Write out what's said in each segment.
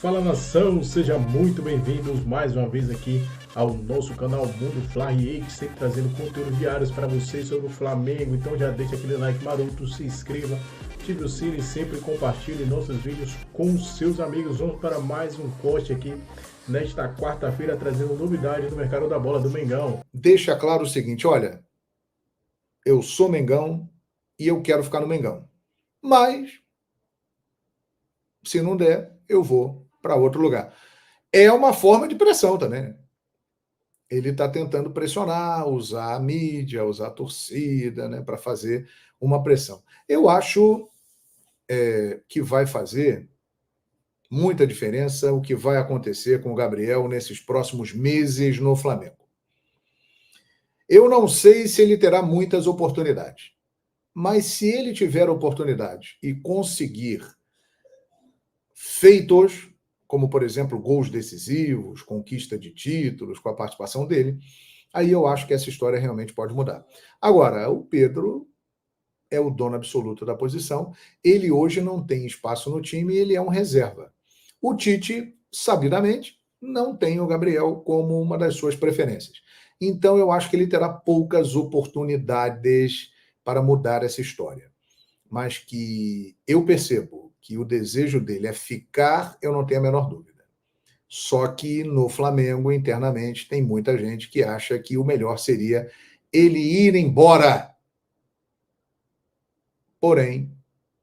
Fala nação, seja muito bem-vindos mais uma vez aqui ao nosso canal Mundo Fly, sempre trazendo conteúdos diários para vocês sobre o Flamengo. Então já deixa aquele like maroto, se inscreva, ative o sino e sempre compartilhe nossos vídeos com seus amigos. Vamos para mais um corte aqui nesta quarta-feira, trazendo novidades no mercado da bola do Mengão. Deixa claro o seguinte, olha, eu sou Mengão e eu quero ficar no Mengão, mas se não der, eu vou para outro lugar. É uma forma de pressão também, né? Ele está tentando pressionar, usar a mídia, usar a torcida, né, para fazer uma pressão. Eu acho que vai fazer muita diferença o que vai acontecer com o Gabriel nesses próximos meses no Flamengo. Eu não sei se ele terá muitas oportunidades, mas se ele tiver oportunidade e conseguir feitos, como, por exemplo, gols decisivos, conquista de títulos com a participação dele, aí eu acho que essa história realmente pode mudar. Agora, o Pedro é o dono absoluto da posição, ele hoje não tem espaço no time e ele é um reserva. O Tite, sabidamente, não tem o Gabriel como uma das suas preferências. Então, eu acho que ele terá poucas oportunidades para mudar essa história. Mas que eu percebo que o desejo dele é ficar, eu não tenho a menor dúvida. Só que no Flamengo, internamente, tem muita gente que acha que o melhor seria ele ir embora. Porém,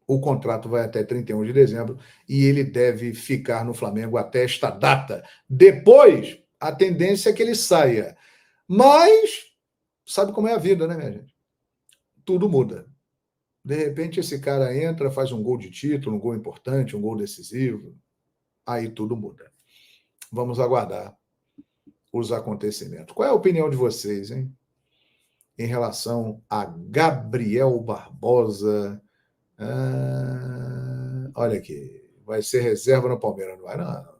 o contrato vai até 31 de dezembro e ele deve ficar no Flamengo até esta data. Depois, a tendência é que ele saia. Mas, sabe como é a vida, né, minha gente? Tudo muda. De repente, esse cara entra, faz um gol de título, um gol importante, um gol decisivo. Aí tudo muda. Vamos aguardar os acontecimentos. Qual é a opinião de vocês, hein? Em relação a Gabriel Barbosa. Olha aqui. Vai ser reserva no Palmeiras. Não vai, não.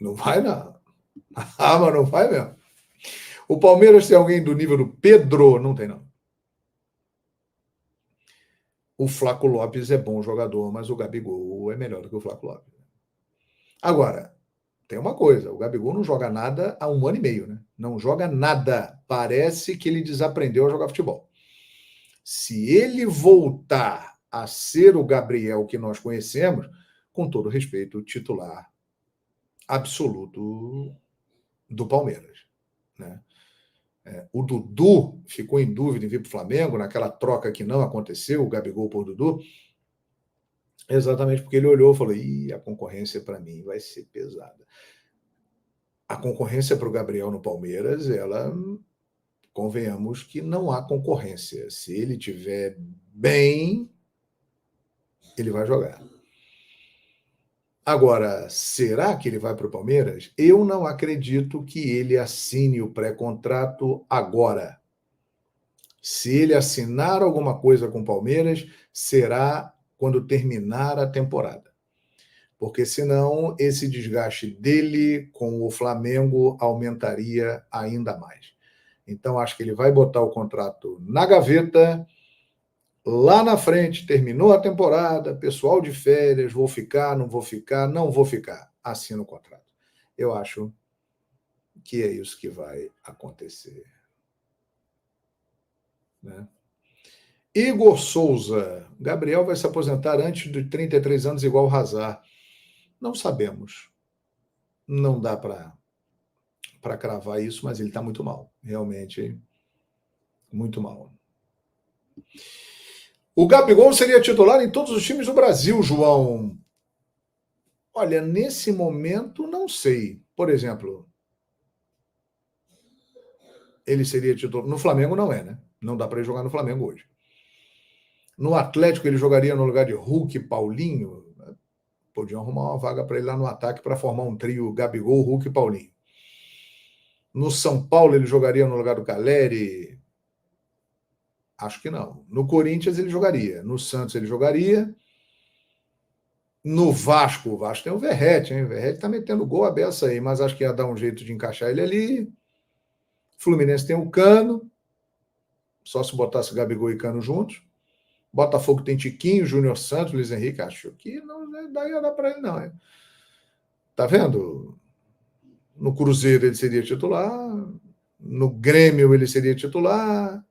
Não vai, não. Ah, mas não vai mesmo. O Palmeiras tem alguém do nível do Pedro? Não tem, não. O Flaco Lopes é bom jogador, mas o Gabigol é melhor do que o Flaco Lopes. Agora, tem uma coisa, o Gabigol não joga nada há 1 ano e meio, né? Não joga nada. Parece que ele desaprendeu a jogar futebol. Se ele voltar a ser o Gabriel que nós conhecemos, com todo respeito, o titular absoluto do Palmeiras, né? O Dudu ficou em dúvida em vir para o Flamengo, naquela troca que não aconteceu, o Gabigol por Dudu, exatamente porque ele olhou e falou: a concorrência para mim vai ser pesada. A concorrência para o Gabriel no Palmeiras, ela, convenhamos que não há concorrência. Se ele estiver bem, ele vai jogar. Agora, será que ele vai para o Palmeiras? Eu não acredito que ele assine o pré-contrato agora. Se ele assinar alguma coisa com o Palmeiras, será quando terminar a temporada. Porque senão esse desgaste dele com o Flamengo aumentaria ainda mais. Então, acho que ele vai botar o contrato na gaveta. Lá na frente, terminou a temporada, pessoal de férias, vou ficar, não vou ficar, não vou ficar. Assina o contrato. Eu acho que é isso que vai acontecer. Né? Igor Souza. Gabriel vai se aposentar antes de 33 anos, igual o Hazard. Não sabemos. Não dá para cravar isso, mas ele está muito mal. Realmente, muito mal. O Gabigol seria titular em todos os times do Brasil, João. Olha, nesse momento, não sei. Por exemplo, ele seria titular. No Flamengo não é, né? Não dá para ele jogar no Flamengo hoje. No Atlético, ele jogaria no lugar de Hulk e Paulinho. Podiam arrumar uma vaga para ele lá no ataque para formar um trio Gabigol, Hulk e Paulinho. No São Paulo, ele jogaria no lugar do Caleri? Acho que não. No Corinthians, ele jogaria. No Santos, ele jogaria. No Vasco, o Vasco tem o Verratti, hein? O Verratti tá metendo gol a beça aí, mas acho que ia dar um jeito de encaixar ele ali. Fluminense tem o Cano, só se botasse Gabigol e Cano juntos. Botafogo tem Tiquinho, Júnior Santos, Luiz Henrique. Acho que não daí dá para ele, não. Hein? Tá vendo? No Cruzeiro ele seria titular, no Grêmio ele seria titular,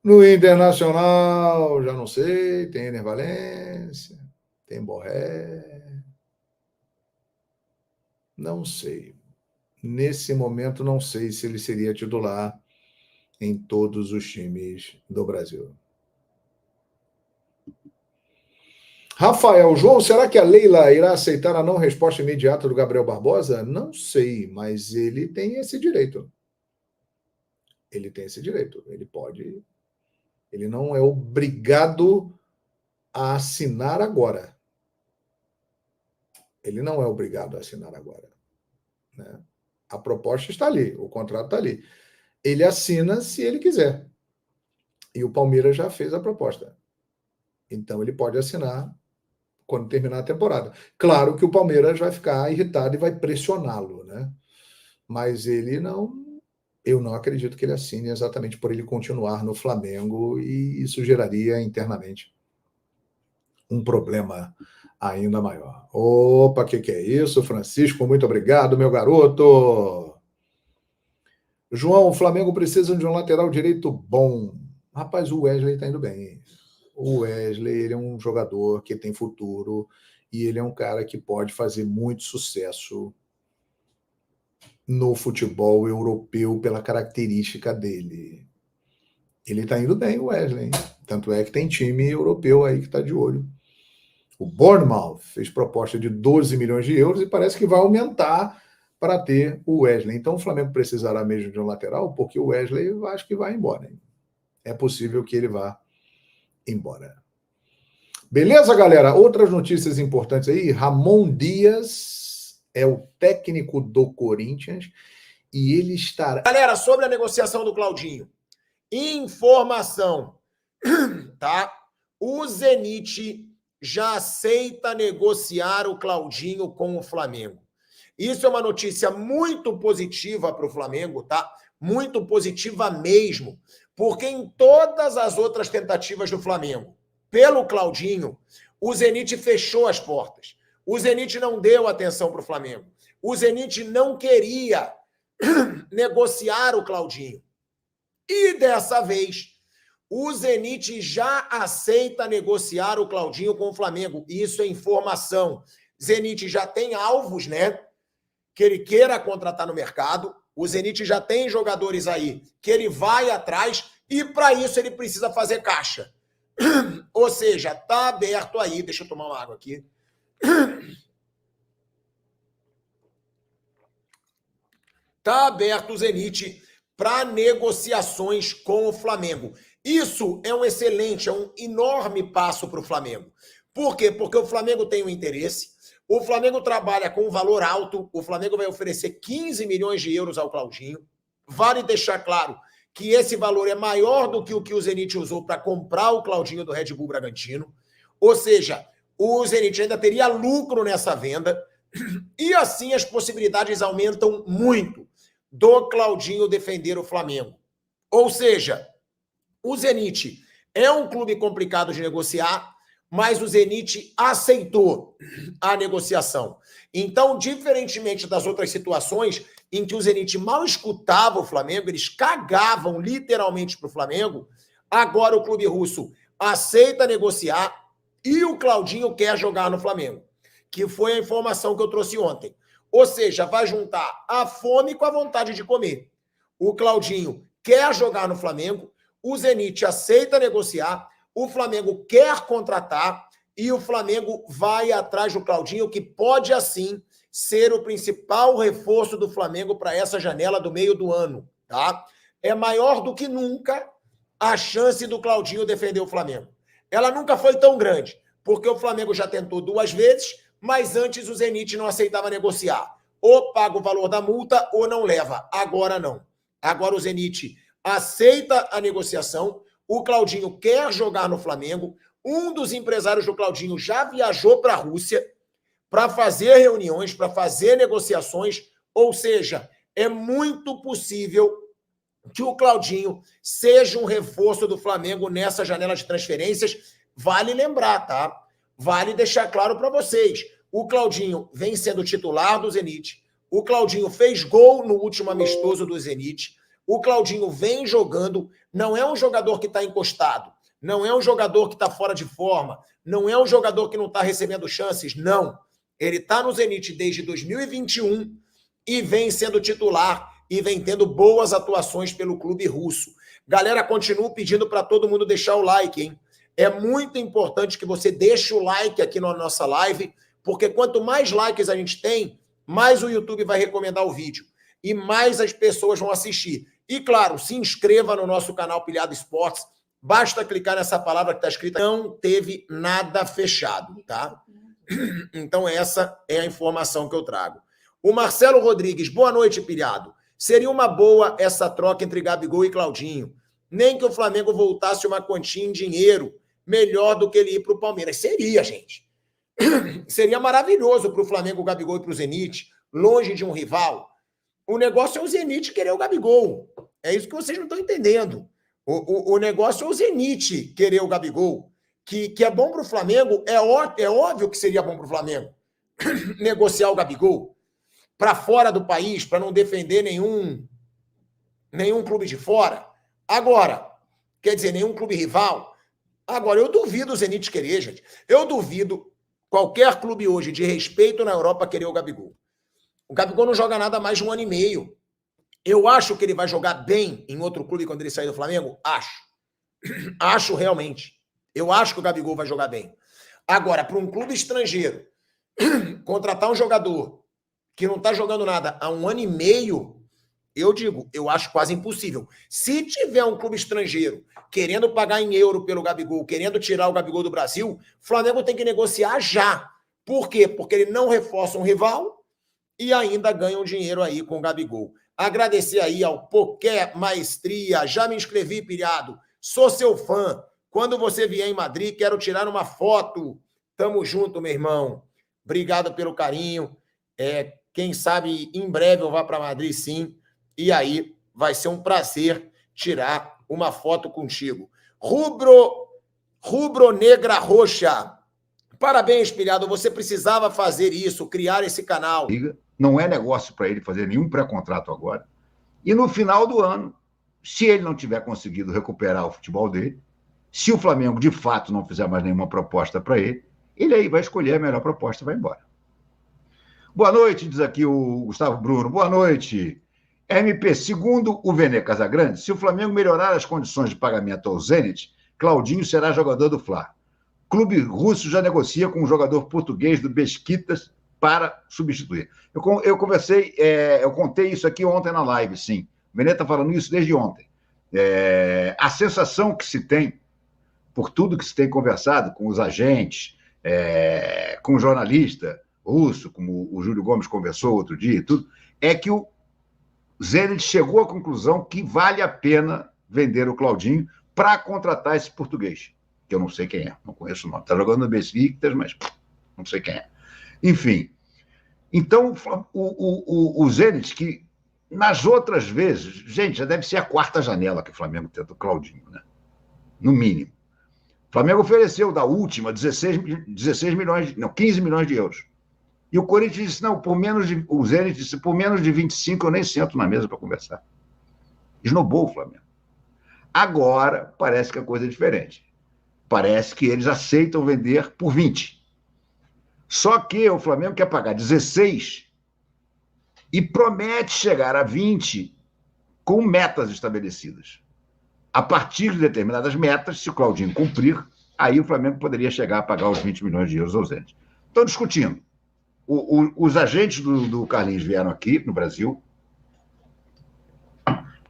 no Internacional, já não sei, tem Ener Valencia, tem Borré. Não sei. Nesse momento, não sei se ele seria titular em todos os times do Brasil. Rafael, João, será que a Leila irá aceitar a não resposta imediata do Gabriel Barbosa? Não sei, mas ele tem esse direito. Ele tem esse direito. Ele pode. Ele não é obrigado a assinar agora. Ele não é obrigado a assinar agora. Né? A proposta está ali, o contrato está ali. Ele assina se ele quiser. E o Palmeiras já fez a proposta. Então ele pode assinar quando terminar a temporada. Claro que o Palmeiras vai ficar irritado e vai pressioná-lo, né? Mas ele não... Eu não acredito que ele assine exatamente por ele continuar no Flamengo e isso geraria internamente um problema ainda maior. Opa, que é isso, Francisco? Muito obrigado, meu garoto. João, o Flamengo precisa de um lateral direito bom. Rapaz, o Wesley está indo bem. O Wesley, ele é um jogador que tem futuro e ele é um cara que pode fazer muito sucesso no futebol europeu pela característica dele. Ele está indo bem, o Wesley. Hein? Tanto é que tem time europeu aí que está de olho. O Bournemouth fez proposta de 12 milhões de euros e parece que vai aumentar para ter o Wesley. Então o Flamengo precisará mesmo de um lateral, porque o Wesley eu acho que vai embora. Hein? É possível que ele vá embora. Beleza, galera? Outras notícias importantes aí. Ramon Dias é o técnico do Corinthians e ele estará... Galera, sobre a negociação do Claudinho. Informação, tá? O Zenit já aceita negociar o Claudinho com o Flamengo. Isso é uma notícia muito positiva para o Flamengo, tá? Muito positiva mesmo, porque em todas as outras tentativas do Flamengo, pelo Claudinho, o Zenit fechou as portas. O Zenit não deu atenção para o Flamengo. O Zenit não queria negociar o Claudinho. E dessa vez, o Zenit já aceita negociar o Claudinho com o Flamengo. Isso é informação. Zenit já tem alvos, né? Que ele queira contratar no mercado. O Zenit já tem jogadores aí que ele vai atrás e para isso ele precisa fazer caixa. Ou seja, tá aberto aí. Deixa eu tomar uma água aqui. Tá aberto o Zenit para negociações com o Flamengo. Isso é um excelente, é um enorme passo para o Flamengo. Por quê? Porque o Flamengo tem um interesse, o Flamengo trabalha com um valor alto, o Flamengo vai oferecer 15 milhões de euros ao Claudinho. Vale deixar claro que esse valor é maior do que o Zenit usou para comprar o Claudinho do Red Bull Bragantino. Ou seja, o Zenit ainda teria lucro nessa venda e assim as possibilidades aumentam muito do Claudinho defender o Flamengo. Ou seja, o Zenit é um clube complicado de negociar, mas o Zenit aceitou a negociação. Então, diferentemente das outras situações em que o Zenit mal escutava o Flamengo, eles cagavam literalmente para o Flamengo, agora o clube russo aceita negociar e o Claudinho quer jogar no Flamengo, que foi a informação que eu trouxe ontem. Ou seja, vai juntar a fome com a vontade de comer. O Claudinho quer jogar no Flamengo, o Zenit aceita negociar, o Flamengo quer contratar e o Flamengo vai atrás do Claudinho, que pode, assim, ser o principal reforço do Flamengo para essa janela do meio do ano, tá? É maior do que nunca a chance do Claudinho defender o Flamengo. Ela nunca foi tão grande, porque o Flamengo já tentou 2 vezes, mas antes o Zenit não aceitava negociar. Ou paga o valor da multa ou não leva. Agora não. Agora o Zenit aceita a negociação, o Claudinho quer jogar no Flamengo, um dos empresários do Claudinho já viajou para a Rússia para fazer reuniões, para fazer negociações, ou seja, é muito possível que o Claudinho seja um reforço do Flamengo nessa janela de transferências. Vale lembrar, tá? Vale deixar claro para vocês. O Claudinho vem sendo titular do Zenit. O Claudinho fez gol no último amistoso do Zenit. O Claudinho vem jogando. Não é um jogador que está encostado. Não é um jogador que está fora de forma. Não é um jogador que não está recebendo chances. Não. Ele está no Zenit desde 2021 e vem sendo titular e vem tendo boas atuações pelo clube russo. Galera, continuo pedindo para todo mundo deixar o like, hein? É muito importante que você deixe o like aqui na nossa live, porque quanto mais likes a gente tem, mais o YouTube vai recomendar o vídeo e mais as pessoas vão assistir. E, claro, se inscreva no nosso canal Pilhado Esportes. Basta clicar nessa palavra que está escrita, não teve nada fechado, tá? Então, essa é a informação que eu trago. O Marcelo Rodrigues, boa noite, Pilhado. Seria uma boa essa troca entre Gabigol e Claudinho. Nem que o Flamengo voltasse uma quantia em dinheiro melhor do que ele ir para o Palmeiras. Seria, gente. Seria maravilhoso para o Flamengo, o Gabigol e para o Zenit, longe de um rival. O negócio é o Zenit querer o Gabigol. É isso que vocês não estão entendendo. O negócio é o Zenit querer o Gabigol. Que é bom para o Flamengo, é óbvio que seria bom para o Flamengo negociar o Gabigol para fora do país, para não defender nenhum clube de fora. Agora, quer dizer, nenhum clube rival. Agora, eu duvido o Zenit querer, gente. Eu duvido qualquer clube hoje de respeito na Europa querer o Gabigol. O Gabigol não joga nada mais de 1 ano e meio. Eu acho que ele vai jogar bem em outro clube quando ele sair do Flamengo? Acho. Acho realmente. Eu acho que o Gabigol vai jogar bem. Agora, para um clube estrangeiro contratar um jogador que não está jogando nada há 1 ano e meio, eu acho quase impossível. Se tiver um clube estrangeiro querendo pagar em euro pelo Gabigol, querendo tirar o Gabigol do Brasil, o Flamengo tem que negociar já. Por quê? Porque ele não reforça um rival e ainda ganha um dinheiro aí com o Gabigol. Agradecer aí ao Poké Maestria. Já me inscrevi, Pilhado. Sou seu fã. Quando você vier em Madrid, quero tirar uma foto. Tamo junto, meu irmão. Obrigado pelo carinho. Quem sabe em breve eu vá para Madrid, sim. E aí vai ser um prazer tirar uma foto contigo. Rubro Negra Roxa. Parabéns, Pilhado. Você precisava fazer isso, criar esse canal. Não é negócio para ele fazer nenhum pré-contrato agora. E no final do ano, se ele não tiver conseguido recuperar o futebol dele, se o Flamengo de fato não fizer mais nenhuma proposta para ele, ele aí vai escolher a melhor proposta e vai embora. Boa noite, diz aqui o Gustavo Bruno. Boa noite. MP, segundo o Vene Casagrande, se o Flamengo melhorar as condições de pagamento ao Zenit, Claudinho será jogador do Fla. Clube russo já negocia com um jogador português do Beşiktaş para substituir. Eu conversei, eu contei isso aqui ontem na live, sim. O Vene está falando isso desde ontem. A sensação que se tem, por tudo que se tem conversado com os agentes, com o jornalista russo, como o Júlio Gomes conversou outro dia e tudo, é que o Zenit chegou à conclusão que vale a pena vender o Claudinho para contratar esse português, que eu não sei quem é, não conheço o nome. Está jogando no Beşiktaş, mas não sei quem é. Enfim, então o Zenit, que nas outras vezes, gente, já deve ser a 4ª janela que o Flamengo tenta o Claudinho, né? No mínimo. O Flamengo ofereceu da última 15 milhões de euros. E o Corinthians disse, não, o Zenit disse, por menos de 25 eu nem sento na mesa para conversar. Esnobou o Flamengo. Agora, parece que a coisa é diferente. Parece que eles aceitam vender por 20. Só que o Flamengo quer pagar 16 e promete chegar a 20 com metas estabelecidas. A partir de determinadas metas, se o Claudinho cumprir, aí o Flamengo poderia chegar a pagar os 20 milhões de euros ao Zenit. Estão discutindo. Os agentes do Carlinhos vieram aqui no Brasil.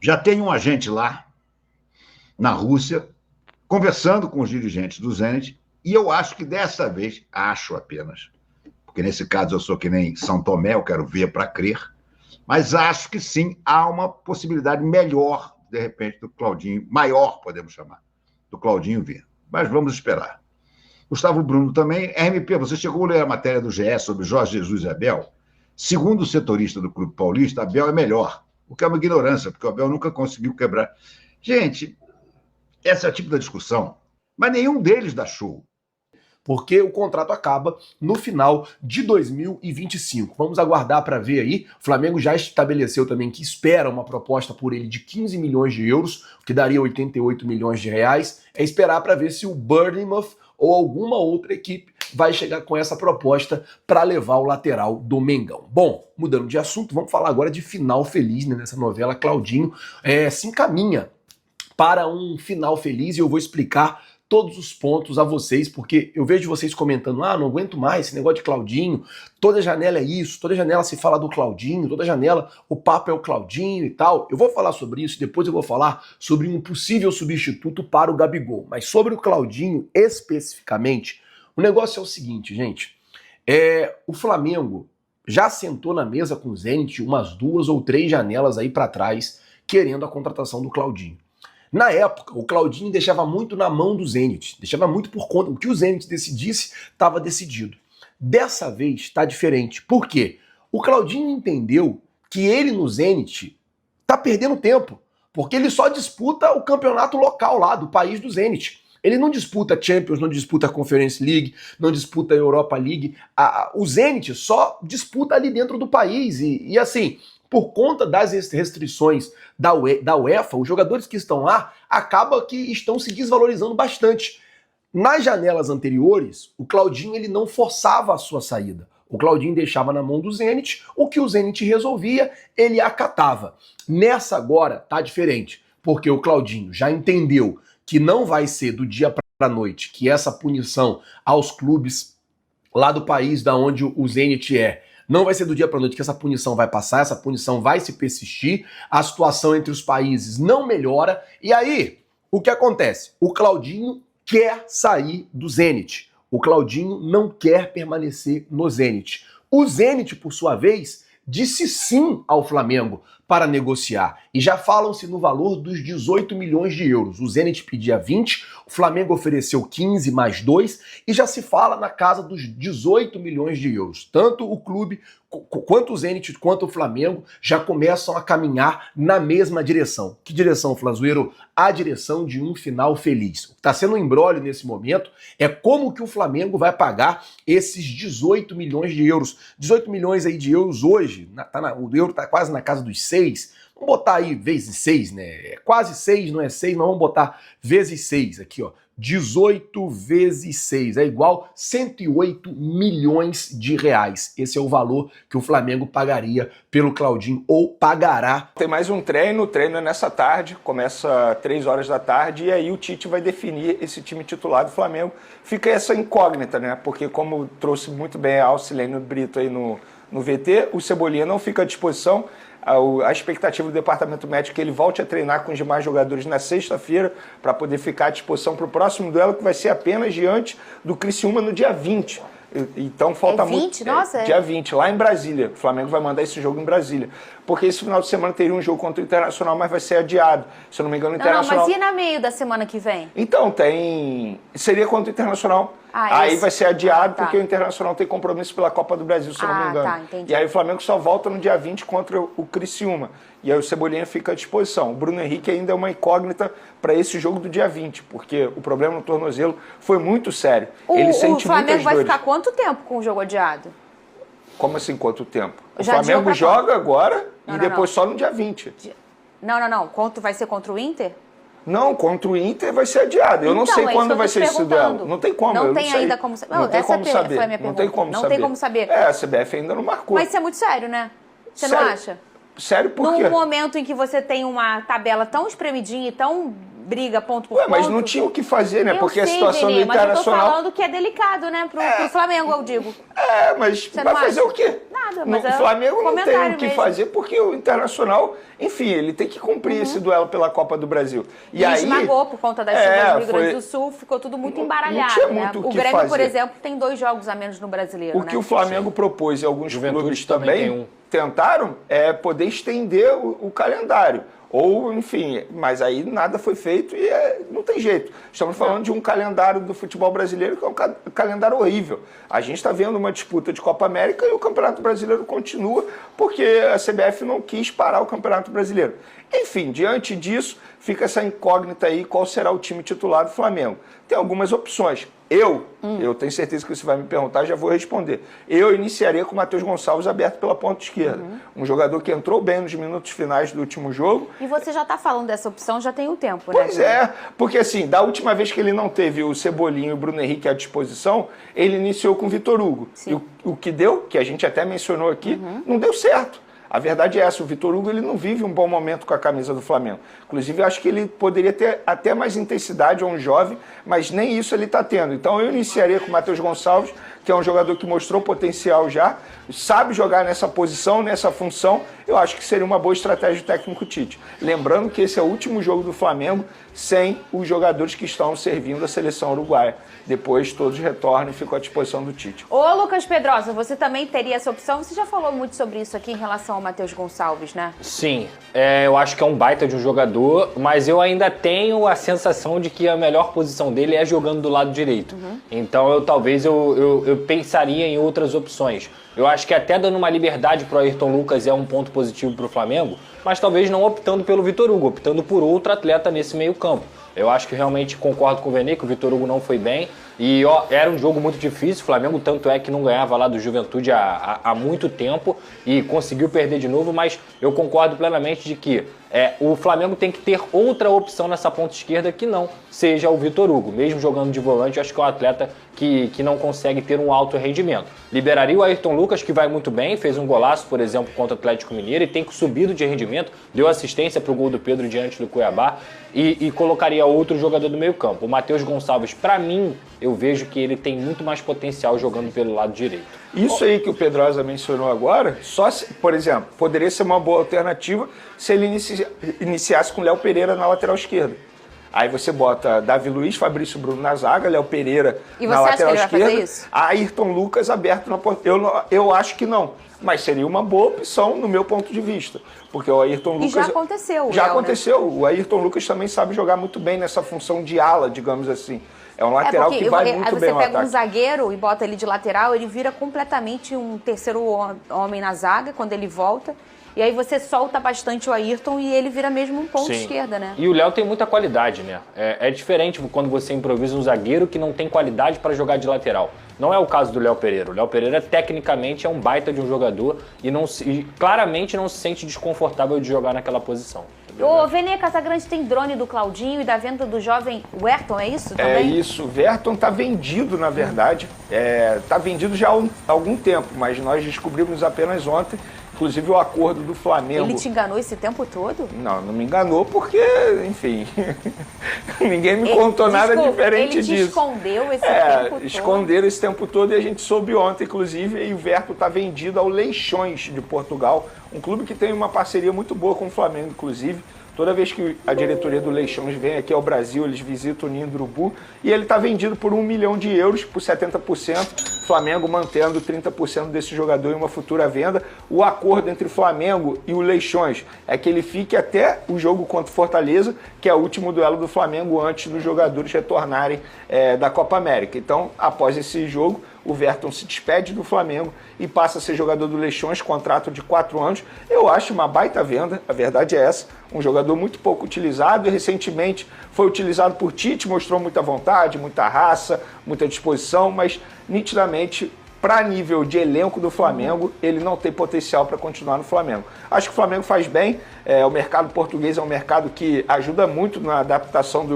Já tem um agente lá, na Rússia, conversando com os dirigentes do Zenit, e eu acho que dessa vez, acho apenas, porque nesse caso eu sou que nem São Tomé, eu quero ver para crer, mas acho que sim, há uma possibilidade melhor, de repente, do Claudinho, maior, podemos chamar, do Claudinho vir. Mas vamos esperar. Gustavo Bruno também. RMP, você chegou a ler a matéria do GE sobre Jorge Jesus e Abel? Segundo o setorista do Clube Paulista, Abel é melhor. o que é uma ignorância, porque o Abel nunca conseguiu quebrar. Gente, esse é o tipo da discussão, mas nenhum deles dá show. Porque o contrato acaba no final de 2025. Vamos aguardar para ver aí. O Flamengo já estabeleceu também que espera uma proposta por ele de 15 milhões de euros, o que daria 88 milhões de reais. É esperar para ver se o Bournemouth ou alguma outra equipe vai chegar com essa proposta para levar o lateral do Mengão. Bom, mudando de assunto, vamos falar agora de final feliz, né? Nessa novela, Claudinho se encaminha para um final feliz e eu vou explicar todos os pontos a vocês, porque eu vejo vocês comentando, não aguento mais esse negócio de Claudinho, toda janela é isso, toda janela se fala do Claudinho, toda janela o papo é o Claudinho e tal. Eu vou falar sobre isso, depois eu vou falar sobre um possível substituto para o Gabigol, mas sobre o Claudinho especificamente, o negócio é o seguinte, gente, o Flamengo já sentou na mesa com o Zenit umas 2 ou 3 janelas aí para trás, querendo a contratação do Claudinho. Na época, o Claudinho deixava muito na mão do Zenit, deixava muito por conta, o que o Zenit decidisse estava decidido. Dessa vez está diferente. Por quê? O Claudinho entendeu que ele no Zenit está perdendo tempo, porque ele só disputa o campeonato local lá do país do Zenit. Ele não disputa Champions, não disputa Conference League, não disputa Europa League. O Zenit só disputa ali dentro do país e assim, por conta das restrições da UEFA, os jogadores que estão lá acabam que estão se desvalorizando bastante. Nas janelas anteriores, o Claudinho ele não forçava a sua saída. O Claudinho deixava na mão do Zenit, o que o Zenit resolvia, ele acatava. Nessa agora tá diferente, porque o Claudinho já entendeu que não vai ser do dia para a noite que essa punição aos clubes lá do país da onde o Zenit não vai ser do dia para a noite que essa punição vai passar, essa punição vai se persistir, a situação entre os países não melhora, e aí, o que acontece? O Claudinho quer sair do Zenit, o Claudinho não quer permanecer no Zenit. O Zenit, por sua vez, disse sim ao Flamengo para negociar, e já falam-se no valor dos 18 milhões de euros. O Zenit pedia 20, o Flamengo ofereceu 15 mais 2, e já se fala na casa dos 18 milhões de euros. Tanto o clube, quanto o Zenit, quanto o Flamengo já começam a caminhar na mesma direção. Que direção, Flazueiro? A direção de um final feliz. O que está sendo um imbróglio nesse momento é como que o Flamengo vai pagar esses 18 milhões de euros. 18 milhões aí de euros hoje, o euro está quase na casa dos 6. Vamos botar aí vezes 6, né? É quase 6, não é 6, mas vamos botar vezes 6 aqui, ó. 18 vezes 6 é igual 108 milhões de reais. Esse é o valor que o Flamengo pagaria pelo Claudinho, ou pagará. Tem mais um treino, o treino é nessa tarde, começa 3 horas da tarde, e aí o Tite vai definir esse time titular do Flamengo. Fica essa incógnita, né? Porque como trouxe muito bem a Alcilene Brito aí no VT, o Cebolinha não fica à disposição. A expectativa do departamento médico é que ele volte a treinar com os demais jogadores na sexta-feira para poder ficar à disposição para o próximo duelo, que vai ser apenas diante do Criciúma no dia 20. Então falta 20? muito. Nossa, dia 20, lá em Brasília. O Flamengo vai mandar esse jogo em Brasília. Porque esse final de semana teria um jogo contra o Internacional, mas vai ser adiado. Se eu não me engano, o Internacional. Não, mas e na meio da semana que vem? Então, seria contra o Internacional. Aí vai ser adiado tá. Porque o Internacional tem compromisso pela Copa do Brasil, se eu não me engano. Tá, entendi. E aí o Flamengo só volta no dia 20 contra o Criciúma. E aí o Cebolinha fica à disposição. O Bruno Henrique ainda é uma incógnita para esse jogo do dia 20, porque o problema no tornozelo foi muito sério. Ele sente muitas dores. O Flamengo vai ficar quanto tempo com o jogo adiado? Como assim, quanto tempo? O Já Flamengo joga agora e depois só no dia 20. Não. Quanto vai ser contra o Inter? Não, contra o Inter vai ser adiado. Eu não sei quando vai ser esse duelo. Não tem como. Não tem ainda como saber. Não tem como saber. Foi a minha pergunta. Não tem como saber. Não tem como saber. A CBF ainda não marcou. Mas isso é muito sério, né? Você não acha? Sério por quê? Num momento em que você tem uma tabela tão espremidinha e tão briga ponto por ponto... Mas não tinha o que fazer, né? Porque a situação do Internacional... Mas eu tô falando que é delicado, né? Pro Flamengo, eu digo. Mas vai fazer o quê? Nada, mas o Flamengo não tem o que fazer porque o Internacional, enfim, ele tem que cumprir esse duelo pela Copa do Brasil. E aí esmagou por conta das chuvas do Rio Grande do Sul, ficou tudo muito embaralhado. Não tinha muito o que Grêmio, fazer. por exemplo, tem 2 jogos a menos no Brasileiro, O que o Flamengo propôs e alguns clubes também tem um. tentaram é poder estender o calendário. Ou, enfim, mas aí nada foi feito e não tem jeito. Estamos falando de um calendário do futebol brasileiro que é um calendário horrível. A gente está vendo uma disputa de Copa América e o Campeonato Brasileiro continua porque a CBF não quis parar o Campeonato Brasileiro. Enfim, diante disso, fica essa incógnita aí, qual será o time titular do Flamengo. Tem algumas opções. Eu tenho certeza que você vai me perguntar, já vou responder. Eu iniciaria com o Matheus Gonçalves aberto pela ponta esquerda. Um jogador que entrou bem nos minutos finais do último jogo. E você já está falando dessa opção já tem um tempo, né? Pois é, porque assim, da última vez que ele não teve o Cebolinha e o Bruno Henrique à disposição, ele iniciou com o Vitor Hugo. Sim. E o que deu, que a gente até mencionou aqui, não deu certo. A verdade é essa, o Vitor Hugo ele não vive um bom momento com a camisa do Flamengo. Inclusive, eu acho que ele poderia ter até mais intensidade, é um jovem, mas nem isso ele está tendo. Então, eu iniciaria com o Matheus Gonçalves, que é um jogador que mostrou potencial já, sabe jogar nessa posição, nessa função. Eu acho que seria uma boa estratégia do técnico Tite. Lembrando que esse é o último jogo do Flamengo sem os jogadores que estão servindo a seleção uruguaia. Depois todos retornam e ficam à disposição do Tite. Ô, Lucas Pedrosa, você também teria essa opção? Você já falou muito sobre isso aqui em relação ao Matheus Gonçalves, né? Sim, eu acho que é um baita de um jogador, mas eu ainda tenho a sensação de que a melhor posição dele é jogando do lado direito. Então talvez eu pensaria em outras opções. Eu acho que até dando uma liberdade para o Ayrton Lucas é um ponto positivo para o Flamengo, mas talvez não optando pelo Vitor Hugo, optando por outro atleta nesse meio campo. Eu acho que realmente concordo com o Vene, que o Vitor Hugo não foi bem. E era um jogo muito difícil, o Flamengo tanto é que não ganhava lá do Juventude há muito tempo e conseguiu perder de novo, mas eu concordo plenamente de que o Flamengo tem que ter outra opção nessa ponta esquerda que não seja o Vitor Hugo. Mesmo jogando de volante, eu acho que é um atleta que não consegue ter um alto rendimento. Liberaria o Ayrton Lucas, que vai muito bem, fez um golaço, por exemplo, contra o Atlético Mineiro e tem subido de rendimento, deu assistência para o gol do Pedro diante do Cuiabá e colocaria outro jogador do meio campo. O Matheus Gonçalves, para mim, eu vejo que ele tem muito mais potencial jogando pelo lado direito. Isso aí que o Pedrosa mencionou agora, por exemplo, poderia ser uma boa alternativa se ele iniciasse com o Léo Pereira na lateral esquerda. Aí você bota Davi Luiz, Fabrício Bruno na zaga, Léo Pereira na lateral esquerda. E você acha que ele vai fazer isso? Ayrton Lucas aberto na ponta. Eu acho que não. Mas seria uma boa opção no meu ponto de vista. Porque o Ayrton Lucas... E já aconteceu. Já aconteceu. Né? O Ayrton Lucas também sabe jogar muito bem nessa função de ala, digamos assim. É um lateral que vai muito bem no ataque. Você pega um zagueiro e bota ele de lateral, ele vira completamente um terceiro homem na zaga quando ele volta. E aí você solta bastante o Ayrton e ele vira mesmo um ponto esquerda, né? E o Léo tem muita qualidade, né? É diferente quando você improvisa um zagueiro que não tem qualidade para jogar de lateral. Não é o caso do Léo Pereira. O Léo Pereira, tecnicamente, é um baita de um jogador e claramente não se sente desconfortável de jogar naquela posição. O Vene Casagrande tem drone do Claudinho e da venda do jovem Werton, é isso também? É isso. O Werton está vendido, na verdade. Está vendido já há algum tempo, mas nós descobrimos apenas ontem. Inclusive o acordo do Flamengo... Ele te enganou esse tempo todo? Não me enganou porque, enfim, ninguém me contou nada diferente disso. Ele te escondeu esse tempo todo? Esconderam esse tempo todo e a gente soube ontem, inclusive, e o Werton está vendido ao Leixões de Portugal, um clube que tem uma parceria muito boa com o Flamengo, inclusive. Toda vez que a diretoria do Leixões vem aqui ao Brasil, eles visitam o Ninho do Urubu e ele está vendido por €1 milhão por 70%, Flamengo mantendo 30% desse jogador em uma futura venda. O acordo entre o Flamengo e o Leixões é que ele fique até o jogo contra o Fortaleza, que é o último duelo do Flamengo antes dos jogadores retornarem da Copa América. Então, após esse jogo, o Werton se despede do Flamengo e passa a ser jogador do Leixões, contrato de 4 anos. Eu acho uma baita venda, a verdade é essa. Um jogador muito pouco utilizado e recentemente foi utilizado por Tite, mostrou muita vontade, muita raça, muita disposição, mas nitidamente, para nível de elenco do Flamengo, ele não tem potencial para continuar no Flamengo. Acho que o Flamengo faz bem, o mercado português é um mercado que ajuda muito na adaptação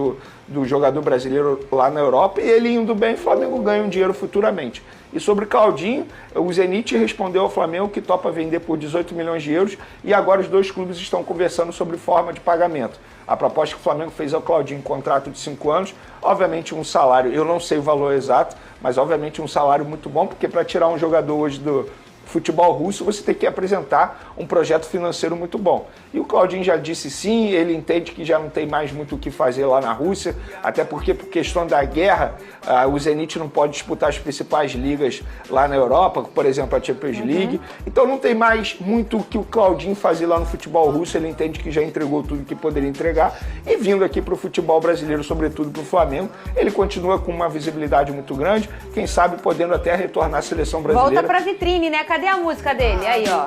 do jogador brasileiro lá na Europa, e ele indo bem, o Flamengo ganha um dinheiro futuramente. E sobre Claudinho, o Zenit respondeu ao Flamengo que topa vender por €18 milhões e agora os dois clubes estão conversando sobre forma de pagamento. A proposta que o Flamengo fez ao Claudinho, contrato de 5 anos, obviamente um salário, eu não sei o valor exato, mas obviamente um salário muito bom, porque para tirar um jogador hoje futebol russo, você tem que apresentar um projeto financeiro muito bom. E o Claudinho já disse sim, ele entende que já não tem mais muito o que fazer lá na Rússia, até porque por questão da guerra, o Zenit não pode disputar as principais ligas lá na Europa, por exemplo, a Champions League. Então não tem mais muito o que o Claudinho fazer lá no futebol russo, ele entende que já entregou tudo que poderia entregar, e vindo aqui para o futebol brasileiro, sobretudo para o Flamengo, ele continua com uma visibilidade muito grande, quem sabe podendo até retornar à seleção brasileira. Volta pra vitrine, né? Cadê a música dele? Aí, ó.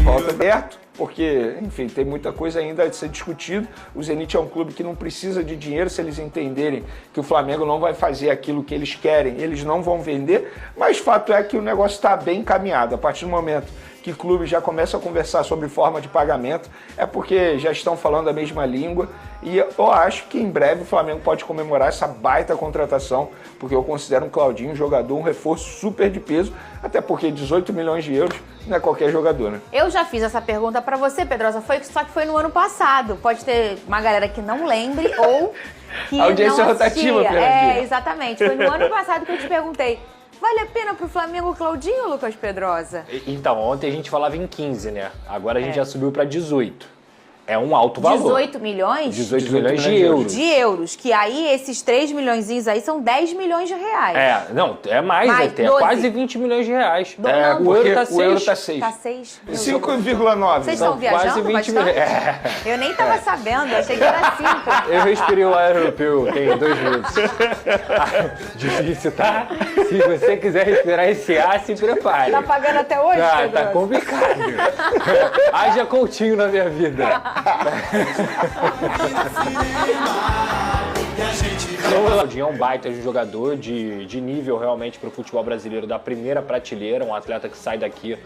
Volta aberto, porque, enfim, tem muita coisa ainda a ser discutido. O Zenit é um clube que não precisa de dinheiro. Se eles entenderem que o Flamengo não vai fazer aquilo que eles querem, eles não vão vender, mas fato é que o negócio está bem encaminhado. A partir do momento que clubes já começam a conversar sobre forma de pagamento, é porque já estão falando a mesma língua, e eu acho que em breve o Flamengo pode comemorar essa baita contratação, porque eu considero o Claudinho um jogador, um reforço super de peso, até porque 18 milhões de euros não é qualquer jogador, né? Eu já fiz essa pergunta pra você, Pedrosa, só que foi no ano passado. Pode ter uma galera que não lembre ou que audiência não rotativa, assistia. Fernandinha. Exatamente. Foi no ano passado que eu te perguntei. Vale a pena pro Flamengo o Claudinho, Lucas Pedrosa? Então, ontem a gente falava em 15, né? Agora a gente já subiu para 18. É um alto valor. 18 milhões? 18 milhões de euros. De euros, que aí esses 3 milhõezinhos aí são 10 milhões de reais. É, não, é mais até. É 12. quase 20 milhões de reais. Não, o euro tá o euro 6. tá 6. Tá 6. 5,9. Vocês estão viajando quase 20 bastante? milhões. Eu nem tava sabendo, achei que era 5. Eu respirei o ar europeu tem 2 minutos. Difícil, tá? Se você quiser respirar esse ar, se prepare. Tá pagando até hoje, Tá Pedrosa? complicado. Haja Coutinho na minha vida. O Claudinho é um baita de jogador de nível realmente para o futebol brasileiro da primeira prateleira, um atleta que sai daqui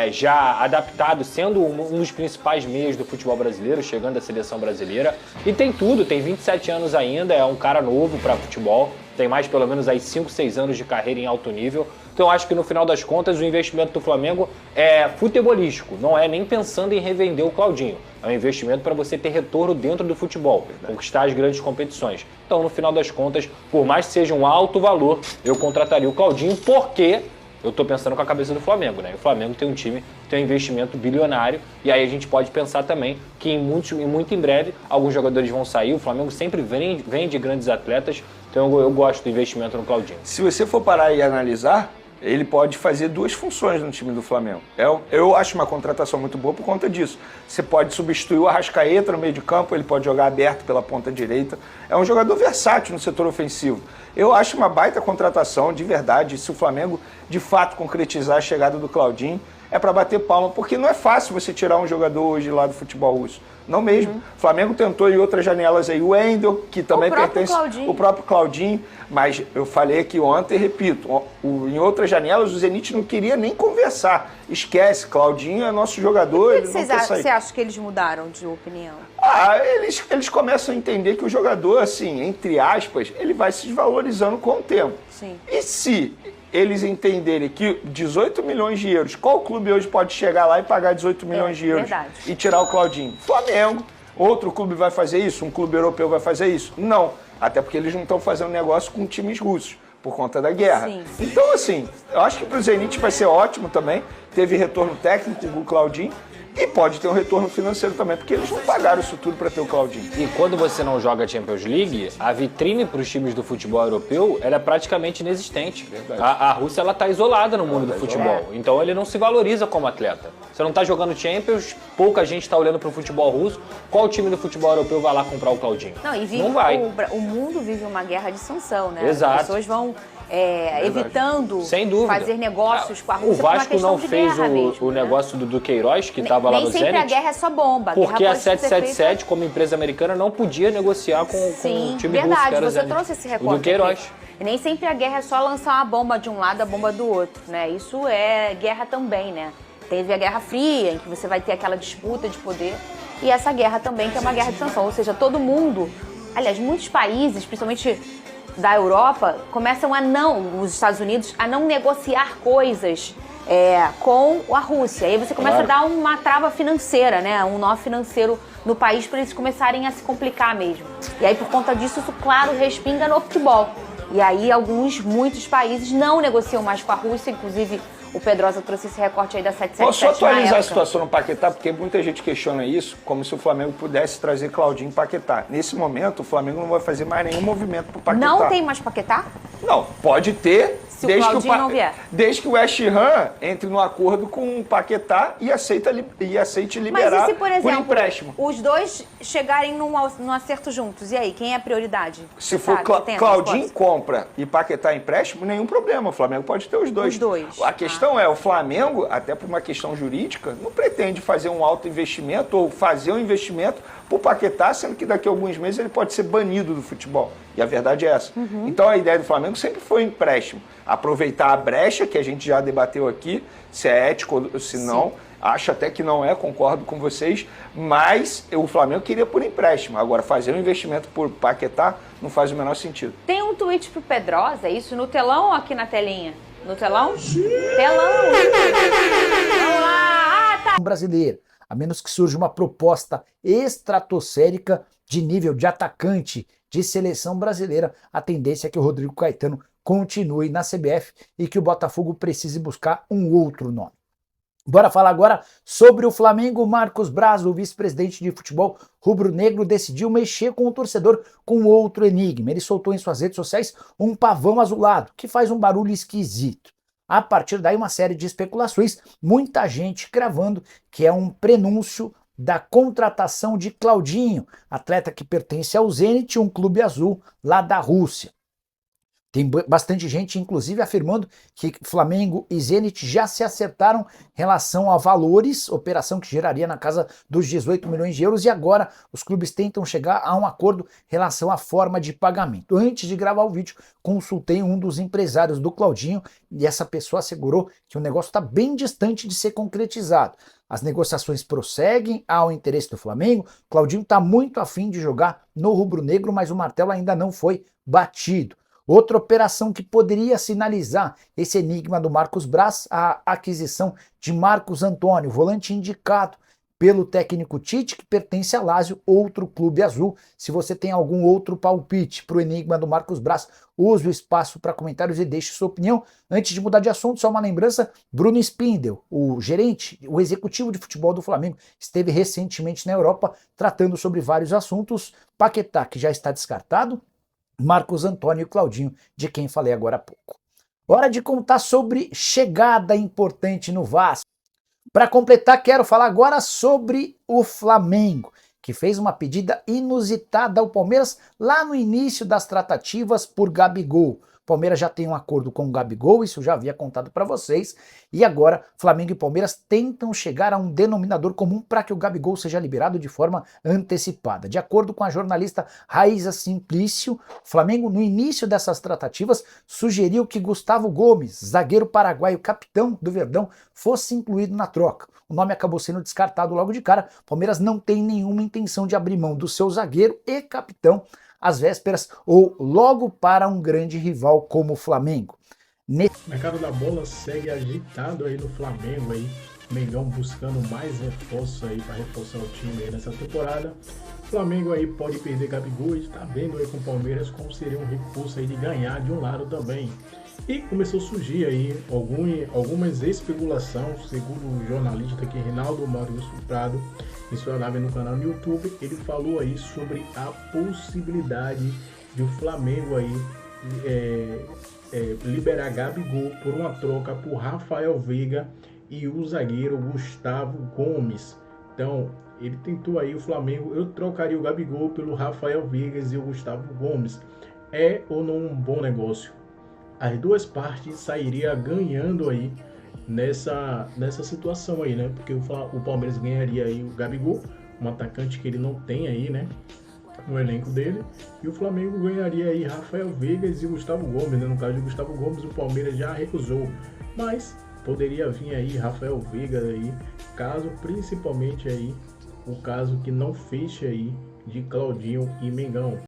já adaptado, sendo um dos principais meios do futebol brasileiro, chegando à seleção brasileira. E tem tudo, tem 27 anos ainda, é um cara novo para futebol, tem mais pelo menos aí 5, 6 anos de carreira em alto nível. Então acho que no final das contas o investimento do Flamengo é futebolístico, não é nem pensando em revender o Claudinho. É um investimento para você ter retorno dentro do futebol, conquistar as grandes competições. Então, no final das contas, por mais que seja um alto valor, eu contrataria o Claudinho, porque eu estou pensando com a cabeça do Flamengo, né? O Flamengo tem um time, tem um investimento bilionário, e aí a gente pode pensar também que muito em breve alguns jogadores vão sair. O Flamengo sempre vende grandes atletas, então eu gosto do investimento no Claudinho. Se você for parar e analisar, ele pode fazer duas funções no time do Flamengo. Eu acho uma contratação muito boa por conta disso. Você pode substituir o Arrascaeta no meio de campo, ele pode jogar aberto pela ponta direita. É um jogador versátil no setor ofensivo. Eu acho uma baita contratação, de verdade. Se o Flamengo, de fato, concretizar a chegada do Claudinho, é para bater palma, porque não é fácil você tirar um jogador hoje lá do futebol russo. Não mesmo. O Flamengo tentou em outras janelas aí o Wendel, que também pertence ao próprio Claudinho, mas eu falei aqui ontem e repito, em outras janelas o Zenit não queria nem conversar. Esquece, Claudinho é nosso jogador. Por que você acha que eles mudaram de opinião? Eles começam a entender que o jogador, assim, entre aspas, ele vai se desvalorizando com o tempo. Sim. E se eles entenderem que 18 milhões de euros, qual clube hoje pode chegar lá e pagar 18 milhões de euros e tirar o Claudinho? Flamengo. Outro clube vai fazer isso? Um clube europeu vai fazer isso? Não. Até porque eles não estão fazendo negócio com times russos, por conta da guerra. Sim. Então, assim, eu acho que para o Zenit vai ser ótimo também. Teve retorno técnico com o Claudinho. E pode ter um retorno financeiro também, porque eles não pagaram isso tudo para ter o Claudinho. E quando você não joga Champions League, a vitrine para os times do futebol europeu ela é praticamente inexistente. A Rússia ela está isolada no mundo do futebol, então ele não se valoriza como atleta. Você não está jogando Champions, pouca gente está olhando para o futebol russo. Qual time do futebol europeu vai lá comprar o Claudinho? Não vai. O mundo vive uma guerra de sanção, né? Exato. As pessoas vão evitando sem dúvida fazer negócios com a Rússia. O Vasco não fez mesmo, o negócio do Queiroz, que estava lá no Zenit. Nem sempre a guerra é só bomba. Porque a 777, como empresa americana, não podia negociar com o time russo. Verdade, que era você trouxe esse recorte do Queiroz. E nem sempre a guerra é só lançar uma bomba de um lado, a bomba do outro, né? Isso é guerra também, né? Teve a Guerra Fria, em que você vai ter aquela disputa de poder. E essa guerra também, que é uma guerra de sanção. Ou seja, todo mundo, aliás, muitos países, principalmente da Europa, começam os Estados Unidos, a não negociar coisas com a Rússia. Aí você começa a dar uma trava financeira, né? Um nó financeiro no país para eles começarem a se complicar mesmo. E aí, por conta disso, isso, claro, respinga no futebol. E aí muitos países não negociam mais com a Rússia, inclusive o Pedrosa trouxe esse recorte aí da 777 Posso só atualizar na a época. situação no Paquetá, porque muita gente questiona isso, como se o Flamengo pudesse trazer Claudinho e Paquetá. Nesse momento, o Flamengo não vai fazer mais nenhum movimento pro Paquetá. Não tem mais Paquetá? Não, pode ter, Se o Claudinho não vier. desde que o West Ham entre no acordo com o Paquetá e aceite liberar Mas e se, por exemplo, empréstimo. os dois chegarem num acerto juntos? E aí, quem é a prioridade? Se Você for sabe? Você tem essa Claudinho resposta? compra e Paquetá empréstimo, nenhum problema. O Flamengo pode ter os dois. Os dois. A questão é, o Flamengo, até por uma questão jurídica, não pretende fazer um alto investimento ou fazer um investimento pro Paquetá, sendo que daqui a alguns meses ele pode ser banido do futebol. E a verdade é essa. Então a ideia do Flamengo sempre foi empréstimo. Aproveitar a brecha, que a gente já debateu aqui, se é ético ou se não. Sim. Acho até que não é, concordo com vocês, mas o Flamengo queria por empréstimo. Agora, fazer um investimento por Paquetá não faz o menor sentido. Tem um tweet pro Pedrosa, isso no telão ou aqui na telinha? No telão? Telão! Vamos lá! Tá. Brasileira, a menos que surja uma proposta estratosférica de nível de atacante de seleção brasileira, a tendência é que o Rodrigo Caetano continue na CBF e que o Botafogo precise buscar um outro nome. Bora falar agora sobre o Flamengo. Marcos Braz, o vice-presidente de futebol rubro-negro, decidiu mexer com o torcedor com outro enigma. Ele soltou em suas redes sociais um pavão azulado, que faz um barulho esquisito. A partir daí, uma série de especulações, muita gente cravando que é um prenúncio da contratação de Claudinho, atleta que pertence ao Zenit, um clube azul lá da Rússia. Tem bastante gente, inclusive, afirmando que Flamengo e Zenit já se acertaram em relação a valores, operação que geraria na casa dos 18 milhões de euros, e agora os clubes tentam chegar a um acordo em relação à forma de pagamento. Antes de gravar o vídeo, consultei um dos empresários do Claudinho e essa pessoa assegurou que o negócio está bem distante de ser concretizado. As negociações prosseguem ao interesse do Flamengo. Claudinho está muito afim de jogar no rubro-negro, mas o martelo ainda não foi batido. Outra operação que poderia sinalizar esse enigma do Marcos Braz, a aquisição de Marcos Antônio, volante indicado pelo técnico Tite, que pertence a Lazio, outro clube azul. Se você tem algum outro palpite para o enigma do Marcos Braz, use o espaço para comentários e deixe sua opinião. Antes de mudar de assunto, só uma lembrança, Bruno Spindel, o gerente, o executivo de futebol do Flamengo, esteve recentemente na Europa tratando sobre vários assuntos. Paquetá, que já está descartado, Marcos Antônio e Claudinho, de quem falei agora há pouco. Hora de contar sobre chegada importante no Vasco. Para completar, quero falar agora sobre o Flamengo, que fez uma pedida inusitada ao Palmeiras lá no início das tratativas por Gabigol. O Palmeiras já tem um acordo com o Gabigol, isso eu já havia contado para vocês, e agora Flamengo e Palmeiras tentam chegar a um denominador comum para que o Gabigol seja liberado de forma antecipada. De acordo com a jornalista Raíza Simplício, o Flamengo, no início dessas tratativas, sugeriu que Gustavo Gomes, zagueiro paraguaio capitão do Verdão, fosse incluído na troca. O nome acabou sendo descartado logo de cara. O Palmeiras não tem nenhuma intenção de abrir mão do seu zagueiro e capitão às vésperas ou logo para um grande rival como o Flamengo. O mercado da bola segue agitado aí no Flamengo aí, Mengão buscando mais reforços aí para reforçar o time aí nessa temporada. O Flamengo aí pode perder Gabigol, está vendo aí com o Palmeiras como seria um recurso aí de ganhar de um lado também. E começou a surgir aí algumas especulações, segundo o jornalista aqui, Reinaldo Maurício Prado, em sua live no canal no YouTube, ele falou aí sobre a possibilidade de o Flamengo aí liberar Gabigol por uma troca por Rafael Veiga e o zagueiro Gustavo Gomes. Então, ele tentou aí o Flamengo, eu trocaria o Gabigol pelo Rafael Veiga e o Gustavo Gomes. É ou não um bom negócio? As duas partes sairiam ganhando aí nessa situação aí, né? Porque o Palmeiras ganharia aí o Gabigol, um atacante que ele não tem aí, né, no elenco dele, e o Flamengo ganharia aí Rafael Veiga e Gustavo Gomes, né? No caso de Gustavo Gomes, o Palmeiras já recusou, mas poderia vir aí Rafael Veiga aí, caso principalmente aí o caso que não feche aí de Claudinho e Mengão.